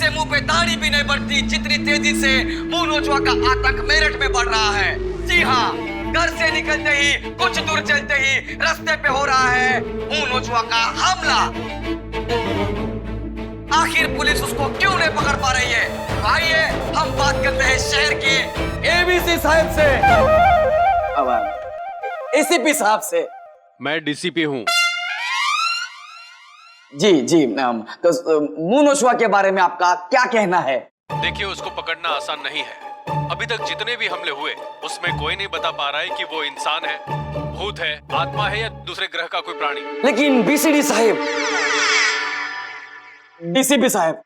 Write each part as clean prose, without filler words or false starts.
इससे मुंह पे दाढ़ी भी नहीं बढ़ती जितनी तेजी से मुंह नोचवा का आतंक मेरठ में बढ़ रहा है। जी हाँ, घर से निकलते ही कुछ दूर चलते ही रास्ते पे हो रहा है मुंह नोचवा का हमला। आखिर पुलिस उसको क्यों नहीं पकड़ पा रही है? आइए हम बात करते हैं शहर के एबीसी साहब से। एसीपी साहब से। मैं डीसीपी हूँ। जी तो मुंह नोचवा के बारे में आपका क्या कहना है? देखिए, उसको पकड़ना आसान नहीं है। अभी तक जितने भी हमले हुए उसमें कोई नहीं बता पा रहा है कि वो इंसान है, भूत है, आत्मा है या दूसरे ग्रह का कोई प्राणी। लेकिन बीसीडी साहब, डीसीपी साहब,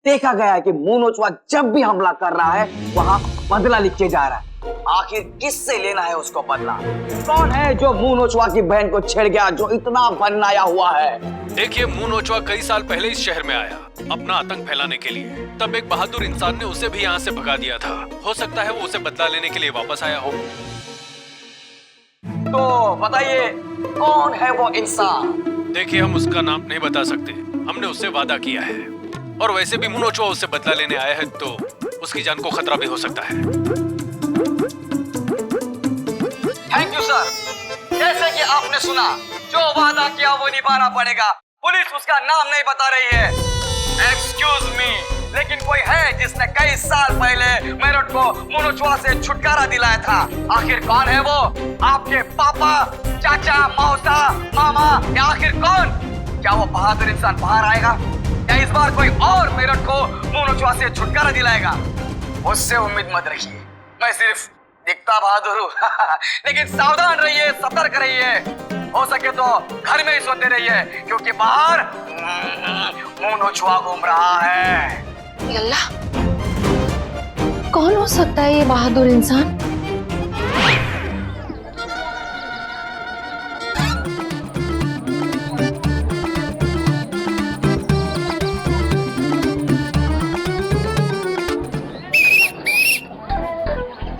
देखा गया है कि मुंह नोचवा जब भी हमला कर रहा है वहां बदला लिख के जा रहा है। आखिर किससे लेना है उसको बदला? कौन है जो मुंह नोचवा की बहन को छेड़ गया, जो इतना बनाया हुआ है? देखिए, मुंह नोचवा कई साल पहले इस शहर में आया अपना आतंक फैलाने के लिए। तब एक बहादुर इंसान ने उसे भी यहाँ से भगा दिया था। हो सकता है वो उसे बदला लेने के लिए वापस आया हो। तो बताइए कौन है वो इंसान? देखिए, हम उसका नाम नहीं बता सकते, हमने उससे वादा किया है। और वैसे भी मुंह नोचवा उससे बदला लेने आया है तो उसकी जान को खतरा भी हो सकता है। Thank you sir. जैसे कि आपने सुना, जो वादा किया वो निभाना पड़ेगा। पुलिस उसका नाम नहीं बता रही है। एक्सक्यूज मी, लेकिन कोई है जिसने कई साल पहले मेरठ को मुंह नोचवा से छुटकारा दिलाया था। आखिर कौन है वो? आपके पापा, चाचा, मौसा, मामा या आखिर कौन? क्या वो बहादुर इंसान बाहर आएगा या इस बार कोई और मेरठ को मुंह नोचवा से छुटकारा दिलाएगा? उससे उम्मीद मत रखिए। मैं सिर्फ दिखता बहादुर हूँ लेकिन सावधान रहिए, सतर्क रहिए। हो सके तो घर में ही सोते रहिए क्योंकि बाहर मुंह नोचवा घूम रहा है। अल्लाह, कौन हो सकता है ये बहादुर इंसान?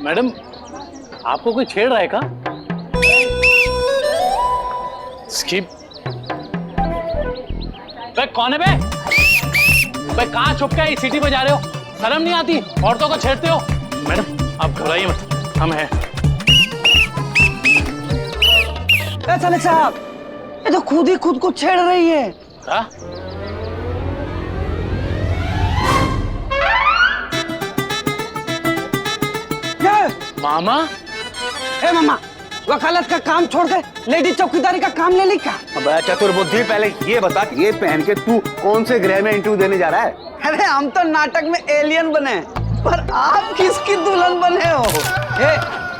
मैडम, आपको कोई छेड़ रहा है क्या? स्किप। बे कौन है बे? बे कहाँ छुप के सीटी बजा रहे हो? शर्म नहीं आती? औरतों को छेड़ते हो? मैडम आप घबराइए मत, हम हैं। साले साहब, ये तो खुद ही खुद को छेड़ रही है। क्या? मामा? ए मामा, वकालत का काम छोड़ के लेडी चौकीदारी का काम ले ली क्या? अबे चतुर्बुद्धि, पहले ये बता कि ये पहन के तू कौन से ग्रह में इंटरव्यू देने जा रहा है? अरे हम तो नाटक में एलियन बने, पर आप किसकी दुल्हन बने हो?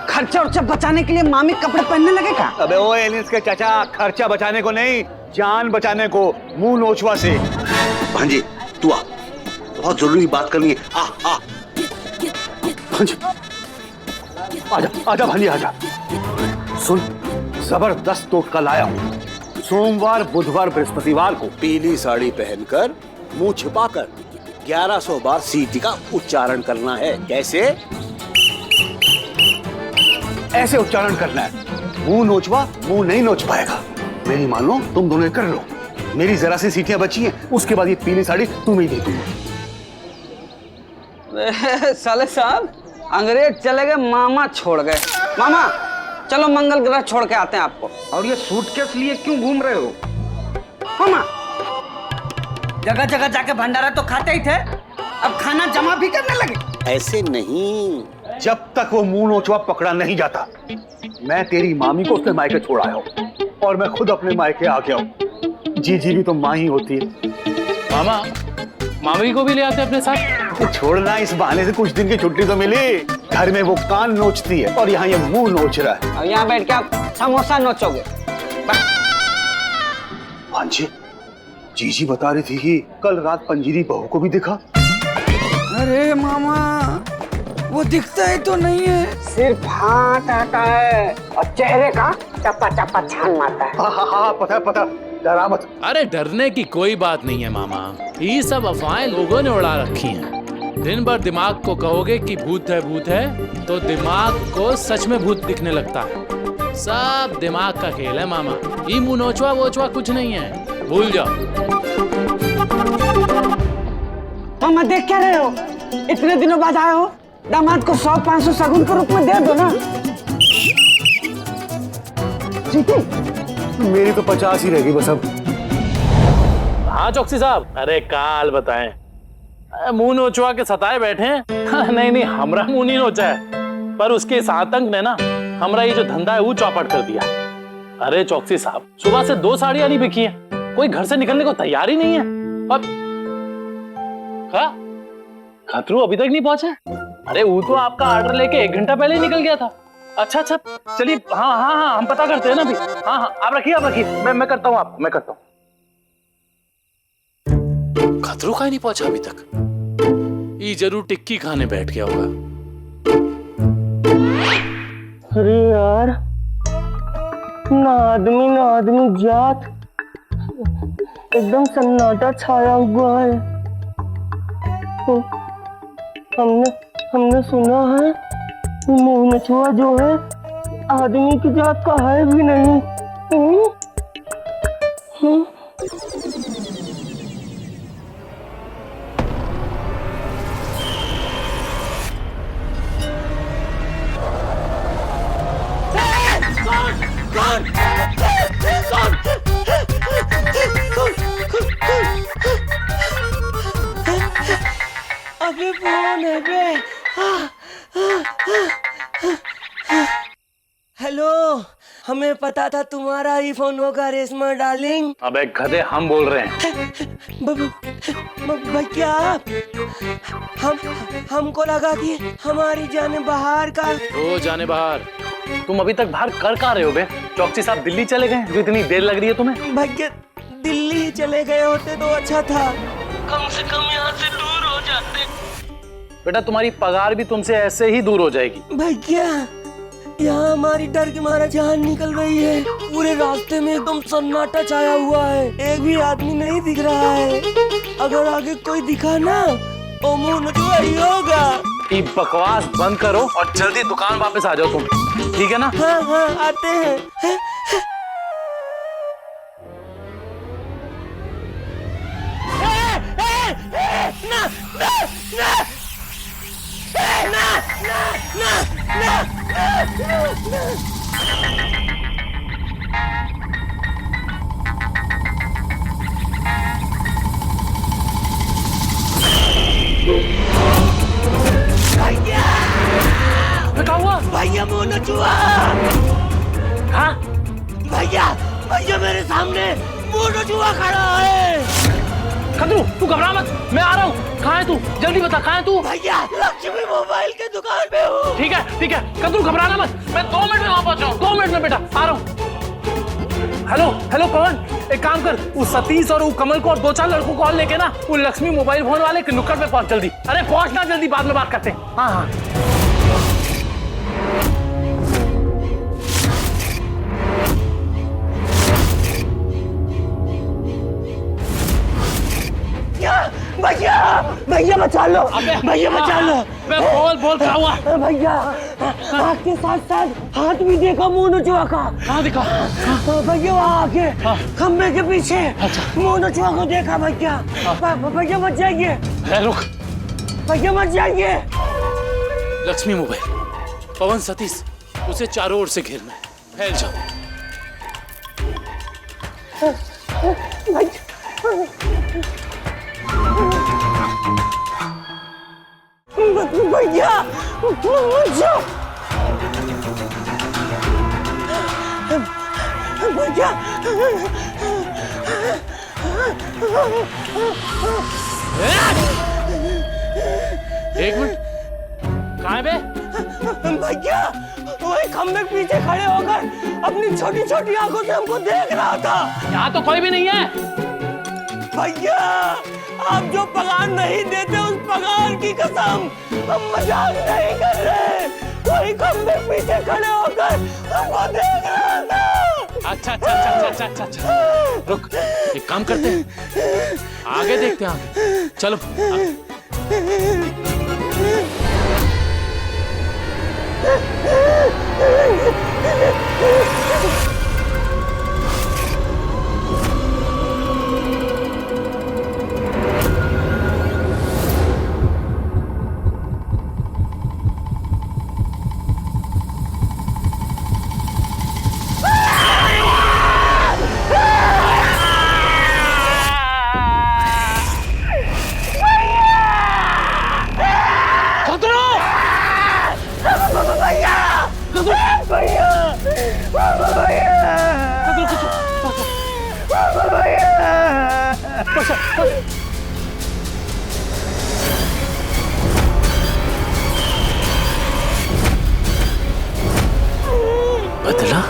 खर्चा उर्चा बचाने के लिए मामी कपड़े पहनने लगे क्या? अबे ओ एलियंस के चाचा, खर्चा बचाने को नहीं, जान बचाने को, मुंह नोचवा से। भांजी तू आ, बहुत जरूरी बात करनी है। आ आ भांजी आजा, आजा भांजी आजा। सुन, जबरदस्त टोटका लाया हूँ। सोमवार, बुधवार, बृहस्पतिवार को पीली साड़ी पहनकर मुंह छिपाकर 1100 बार सीटी का उच्चारण करना है। कैसे? ऐसे उच्चारण करना है। मुंह नोचवा मुंह नहीं नोच पाएगा। मेरी मानो, तुम दोनों कर लो। मेरी जरा सी सीटियां बची हैं, उसके बाद ये पीली साड़ी तुम्हें दे दूंगा। साले साहब, अंग्रेज चले गए, मामा छोड़ गए। मामा चलो मंगल ग्रह छोड़ के आते हैं आपको। और ये सूटकेस लिए क्यों घूम रहे हो? मामा जगह जगह जाके भंडारा तो खाते ही थे, अब खाना जमा भी करने लगे। ऐसे नहीं, जब तक वो मुंह नोचवा पकड़ा नहीं जाता, मैं तेरी मामी को उसके मायके छोड़ आया हूँ और मैं खुद अपने मायके आ गया हूँ। जीजी भी तो माँ ही होती है। मामा, मामी को भी ले आते अपने साथ? तो छोड़ना, इस बहाने से कुछ दिन की छुट्टी तो मिली। घर में वो कान नोचती है और यहाँ ये मुंह नोच रहा है। और यहाँ बैठ के आप समोसा नोचोगे। भांजी, जीजी बता रही थी कि कल रात पंजीरी बहू को भी दिखा। अरे मामा, वो दिखता ही तो नहीं है, सिर्फ हाथ आता है और चेहरे का चप्पा चप्पा छान मारता है। हाँ, पता, डरा मत। अरे डरने की कोई बात नहीं है मामा, ये सब अफवाहें लोगों ने उड़ा रखी हैं। दिन भर दिमाग को कहोगे कि भूत है तो दिमाग को सच में भूत दिखने लगता है। सब दिमाग का खेल है मामा, ये मुंह नोचवा वोचवा कुछ नहीं है, भूल जाओ। मामा देख क्या रहे हो? इतने दिनों बाद आए हो, दामाद को 100-500 शगुन के रूप में दे दो ना। मेरी तो 50 ही रहेगी बस अब। हाँ चौकसी साहब, अरे काल बताएं, मुंह नोचवा के सताए बैठे हैं। हाँ, नहीं हमरा मुंह नहीं नोचा है, पर उसके इस आतंक ने ना हमरा ये जो धंधा है वो चौपट कर दिया। अरे चौकसी साहब, सुबह से 2 साड़ियां नहीं बिकी हैं, कोई घर से निकलने को तैयार ही नहीं है। अब खतरू अभी तक नहीं पहुंचा? अरे वो तो आपका ऑर्डर लेके 1 घंटा पहले ही निकल गया था। अच्छा चलिए, हाँ हम पता करते हैं ना अभी। हाँ आप रखिए, मैं करता हूँ मैं करता हूँ। खतरू का ही नहीं पहुंचा अभी तक, ये जरूर टिक्की खाने बैठ गया होगा। अरे यार, ना आदमी जात, एकदम सन्नाटा छाया हुआ है। हमने सुना है मुंह नछुआ जो है आदमी की जात का है भी नहीं। अबे फोन है बे। हेलो, हमें पता था तुम्हारा ही फोन होगा रेशमा डार्लिंग। अबे गधे, हम बोल रहे हैं। भैया, हमको लगा कि हमारी जाने बाहर का। ओ जाने बाहर, तुम अभी तक बाहर कर रहे हो बे? चौकसी साहब दिल्ली चले गए जो इतनी देर लग रही है तुम्हें? भैया, दिल्ली चले गए होते तो अच्छा था, कम से कम यहाँ से दूर हो जाते। बेटा, तुम्हारी पगार भी तुमसे ऐसे ही दूर हो जाएगी। भैया, यहाँ हमारी डर के मारा जान निकल रही है। पूरे रास्ते में एकदम सन्नाटा छाया हुआ है, एक भी आदमी नहीं दिख रहा है। अगर आगे कोई दिखा ना तो मुंह नचुआ ही होगा। ये बकवास बंद करो और जल्दी दुकान वापस आ जाओ तुम, ठीक है ना? हाँ आते हैं। क्या हुआ? भैया मुंह नचुआ। हाँ? भैया मेरे सामने मुंह नचुआ खड़ा है। खतरू, तू घबरा मत, मैं आ रहा हूँ। कहाँ है तू? जल्दी बता, कहाँ है तू? भैया, लक्ष्मी मोबाइल के दुकान पे हूँ। ठीक है, खतरू घबराना मत, मैं 2 मिनट में वहाँ पहुँचाऊँ। 2 मिनट में बेटा, आ रहा हूँ। हेलो पवन, एक काम कर, उस सतीश और वो कमल को और 2-4 लड़कों को कॉल लेके ना वो लक्ष्मी मोबाइल फोन वाले के नुक्कड़ पे पहुँच जल्दी। अरे पहुँचना जल्दी, बाद में बात करते हैं। हाँ। भैया बचा लो, भैया बचा लो। बोल क्या हुआ? भैया, आँख के साथ साथ हाथ भी देखा मुंह नचुआ का। कहाँ दिखा? भैया वहाँ आके खम्बे के पीछे मुंह नचुआ को देखा। भैया भैया मत जाइए। रुक भैया मत जाइए। लक्ष्मी मोबाइल, पवन, सतीश, उसे चारों ओर से घेरना है, फैल जाओ। भैया भैया, एक मिनट, कहाँ है बे? भैया वही खम्बे के पीछे खड़े होकर अपनी छोटी छोटी आंखों से हमको देख रहा था। यहाँ तो कोई भी नहीं है। भैया, आप जो पगार नहीं देते उस पगार की कसम, हम मजाक नहीं कर रहे। कोई खम्बे के पीछे खड़े होकर हमको देख रहा था। अच्छा। रुक, एक काम करते हैं, आगे देखते हैं, आगे चलो। बदला?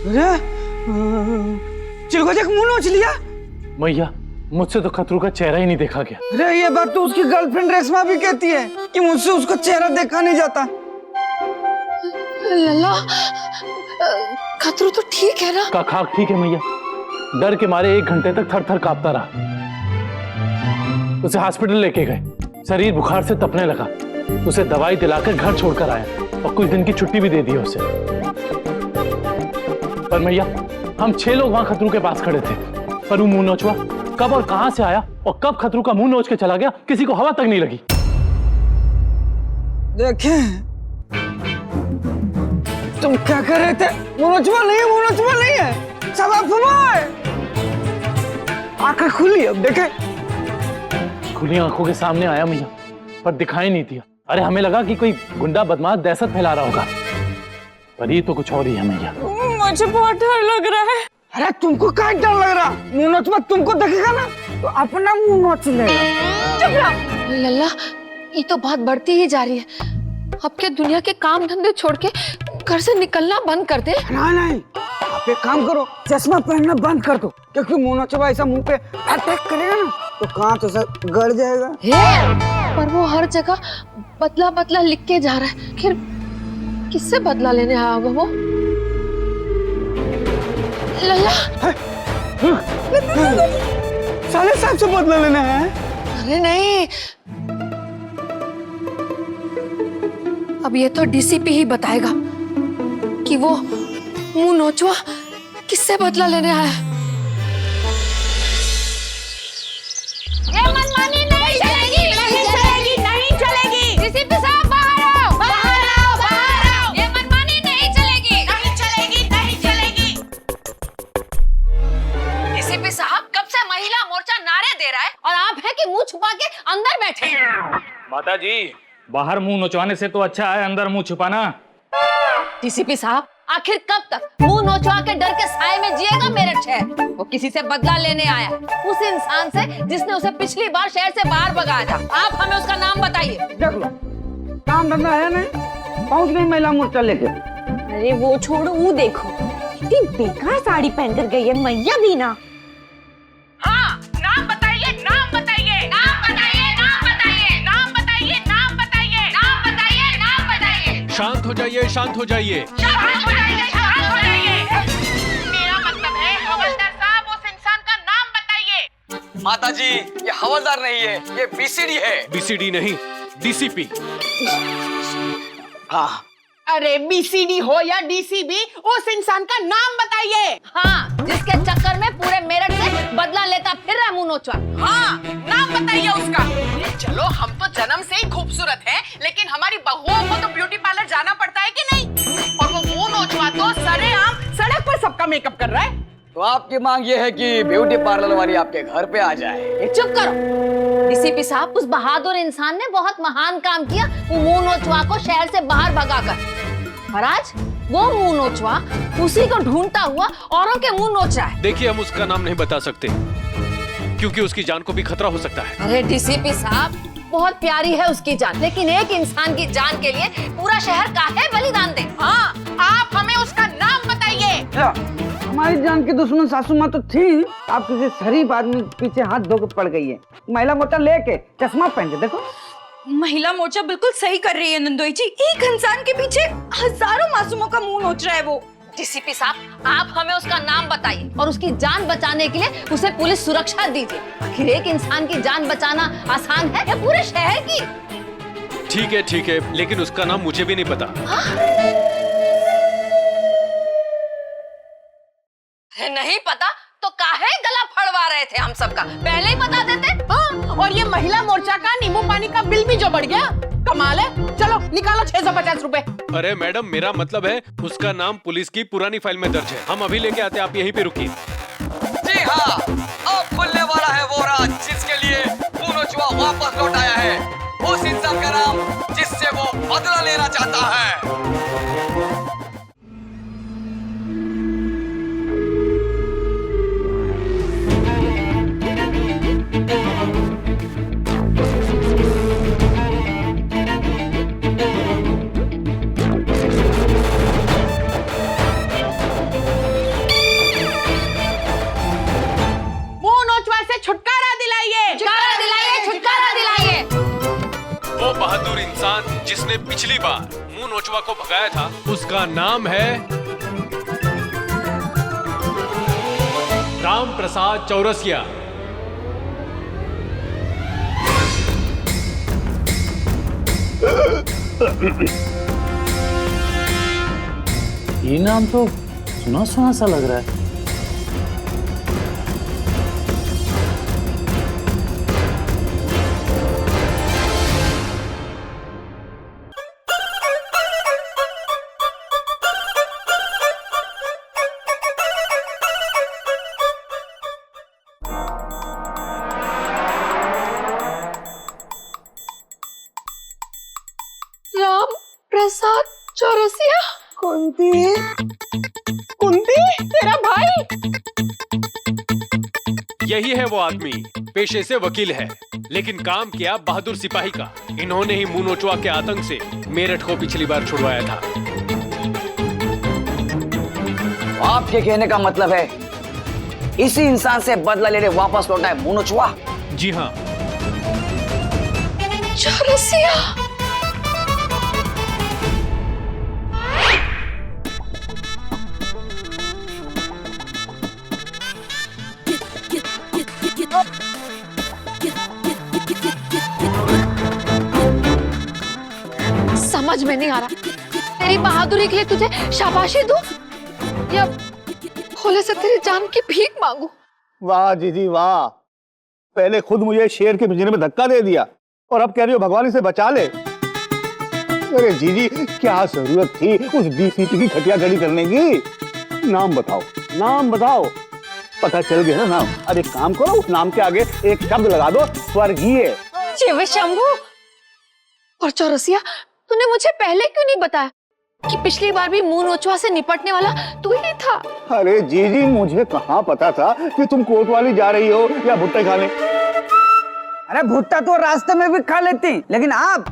अरे चिलगोजे का मुंह नोच लिया। मैया, मुझसे तो खतरू का चेहरा ही नहीं देखा गया। अरे ये बात तो उसकी गर्लफ्रेंड रेशमा भी कहती है कि मुझसे उसका चेहरा देखा नहीं जाता। लल्ला, खतरू तो ठीक है ना? खाक ठीक है मैया। डर के मारे 1 घंटे तक थर थर कांपता रहा। उसे हॉस्पिटल लेके गए, शरीर बुखार से तपने लगा। उसे दवाई दिलाकर घर छोड़कर आया और कुछ दिन की छुट्टी भी दे दी उसे। पर मैया, हम 6 लोग वहां खतरू के पास खड़े थे, पर वो मुंह नोचवा कब और कहां से आया और कब खतरू का मुंह नोच के चला गया, किसी को हवा तक नहीं लगी। देखें, तुम क्या कर रहे थे? मुंह नोचवा नहीं है, सब अफवाह है। आंखें खुली, अब देखे। खुली आंखों के सामने आया मैया, पर दिखाई नहीं दिया। अरे हमें लगा कि कोई गुंडा बदमाश दहशत फैला रहा होगा, पर ये तो कुछ और ही है मैया। मुझे बहुत डर लग रहा है। अरे तुमको क्या डर लग रहा? मुंह नोचवा तुमको देखेगा ना तो अपना मुंह नोच लेगा। चुप रहो। लल्ला, ये तो बात बढ़ती ही जा रही है। अब के दुनिया के काम धंधे छोड़ के घर से निकलना बंद कर दे। नहीं, आप एक काम करो, चश्मा पहनना बंद कर दो, क्योंकि मुंह नोचवा ऐसा मुंह पे अटैक करेगा ना तो कांच ऐसा गड़ जाएगा। पर वो हर जगह बदला बदला लिख के जा रहा है। फिर किससे बदला लेने आया होगा वो? लल्ला, साले साहब से बदला लेना है? अरे नहीं, अब ये तो डीसीपी ही बताएगा कि वो मुंह नोचवा किससे बदला लेने आया है। ये मनमानी नहीं चलेगी, नहीं चलेगी। डीसीपी साहब बाहर आओ। ये मनमानी नहीं चलेगी। डीसीपी साहब, कब से महिला मोर्चा नारे दे रहा है और आप है कि मुंह छुपा के अंदर बैठे? माता जी, बाहर मुंह नोचवाने से तो अच्छा है अंदर मुंह छुपाना। डीसीपी साहब, आखिर कब तक मुंह नोचवा के डर के साए में जिएगा मेरठ शहर? वो किसी से बदला लेने आया, उस इंसान से जिसने उसे पिछली बार शहर से बाहर भगाया था। आप हमें उसका नाम बताइए। देख लो, काम धंधा है नहीं, पहुंच गई महिला मोर्चा लेके। अरे वो छोड़ो, वो देखो कितनी बेकार साड़ी पहनकर गई है मैया बीना। हाँ, नाम बताइए, नाम बताइए, नाम बताइए, नाम बताइए, नाम बताइए, नाम बताइए, नाम बताइए, नाम बताइए। शांत हो जाइए, शांत हो जाइए। शांत हो जाइए, शांत हो जाइए। मेरा मतलब है हवलदार साहब, उस इंसान का नाम बताइए। माताजी, ये हवलदार नहीं है, ये बीसीडी है। बीसीडी नहीं, डीसीपी। हाँ, अरे बीसीडी हो या डीसीबी, उस इंसान का नाम बताइए। हाँ, जिसके चक्कर में पूरे मेरठ से बदला लेता फिर रहा मुंह नोचवा। हाँ, नाम बताइए उसका। चलो, हम तो जन्म से ही खूबसूरत हैं, लेकिन हमारी बहुओं को तो ब्यूटी पार्लर जाना पड़ता है कि नहीं? और वो मुंह नोचवा तो सरेआम सड़क पर सबका मेकअप कर रहा है। तो आपकी मांग ये है कि ब्यूटी पार्लर वाली आपके घर पे आ जाए। ये चुप करो। डीसीपी साहब, उस बहादुर इंसान ने बहुत महान काम किया, वो मुंह नोचवा को शहर से बाहर भगाकर। और आज वो मुंह नोचवा उसी को ढूंढता हुआ औरों के मुंह नोच रहा है। देखिए, हम उसका नाम नहीं बता सकते क्योंकि उसकी जान को भी खतरा हो सकता है। अरे डीसीपी साहब, बहुत प्यारी है उसकी जान, लेकिन एक इंसान की जान के लिए पूरा शहर काहे बलिदान दे? हाँ, आप हमें उसका नाम बताइए। हमारी जान की दुश्मन सासू माँ तो थी, आप किसी शरीफ आदमी के पीछे हाथ धो के पड़ गई है। महिला मोर्चा लेके चश्मा पहन के देखो। महिला मोर्चा बिल्कुल सही कर रही है नंदोई जी। एक इंसान के पीछे हजारों मासूमों का मुंह नोच रहा है वो। डीसीपी साहब, आप हमें उसका नाम बताइए और उसकी जान बचाने के लिए उसे पुलिस सुरक्षा दीजिए। आखिर एक इंसान की जान बचाना आसान है या पूरे शहर की? ठीक है, लेकिन उसका नाम मुझे भी नहीं पता। नहीं पता तो काहे गला फड़वा रहे थे हम सबका? पहले ही बता देते। हाँ, और ये महिला मोर्चा का नींबू पानी का बिल भी जो बढ़ गया, कमाल है। चलो निकालो 650 रुपए। अरे मैडम, मेरा मतलब है उसका नाम पुलिस की पुरानी फाइल में दर्ज है। हम अभी लेके आते, आप यहीं पे रुकिए। जी हाँ, अब खुलने वाला है वो राज जिसके लिए मुंह नोचवा वापस लौट आया है। उस इंसान का नाम जिससे वो बदला लेना चाहता है। पिछली बार मुंह नोचवा को भगाया था उसका नाम है राम प्रसाद चौरसिया। ये नाम तो सुना सुना सा लग रहा है। राम प्रसाद चौरसिया। कुंती, कुंती तेरा भाई। यही है वो आदमी, पेशे से वकील है लेकिन काम किया बहादुर सिपाही का। इन्होंने ही मुंह नोचवा के आतंक से मेरठ को पिछली बार छुड़वाया था। आपके कहने का मतलब है इसी इंसान से बदला लेने वापस लौटा है मुंह नोचवा? जी हाँ। चौरसिया। समझ में नहीं आ रहा तेरी बहादुरी के लिए तुझे शाबाशी दूं या भोले से तेरी जान की भीख मांगू? वाह जीजी वाह, पहले खुद मुझे शेर के पिंजरे में धक्का दे दिया और अब कह रही हो भगवान इसे बचा ले। अरे जीजी क्या जरूरत थी उस डीसीपी की खटिया खड़ी करने की? नाम बताओ, नाम बताओ। पता चल गया ना नाम। अरे एक काम करो, उस नाम के आगे एक शब्द लगा दो, स्वर्गीय। शिव शंभू। और चौरसिया तूने मुझे पहले क्यों नहीं बताया कि पिछली बार भी मुंह नोचवा से निपटने वाला तू ही था? अरे जीजी मुझे कहाँ पता था कि तुम कोतवाली जा रही हो या भुट्टे खाने। अरे भुट्टा तो रास्ते में भी खा लेती, लेकिन आप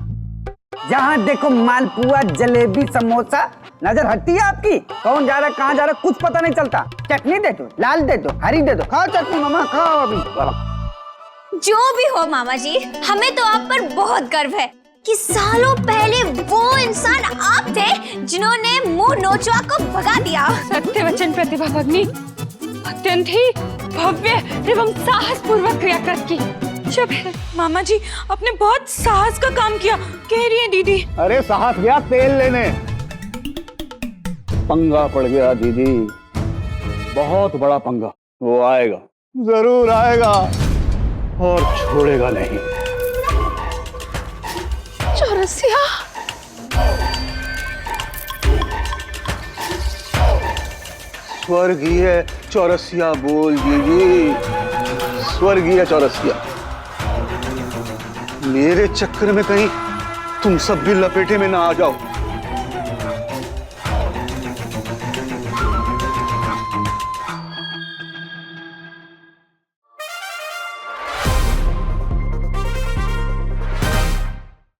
जहाँ देखो मालपुआ जलेबी समोसा, नजर हटती है आपकी? कौन जा रहा है कहाँ जा रहा है कुछ पता नहीं चलता। चटनी दे दो, लाल दे दो, हरी दे दो, खाओ चटनी मामा खाओ अभी। जो भी हो मामा जी, हमें तो आप पर बहुत गर्व है कि सालों पहले वो इंसान आप थे जिन्होंने मुंह नोचवा को भगा दिया। सत्य वचन प्रतिभा भगनी अत्यंत ही भव्य एवं साहस पूर्वक क्रिया की। जब मामा जी आपने बहुत साहस का काम किया कह रही है दीदी। अरे साहस गया तेल लेने, पंगा पड़ गया दीदी, बहुत बड़ा पंगा। वो आएगा, जरूर आएगा और छोड़ेगा नहीं। चौरसिया। स्वर्गीय चौरसिया बोल दीजिए, स्वर्गीय चौरसिया। मेरे चक्कर में कहीं तुम सब भी लपेटे में ना आ जाओ।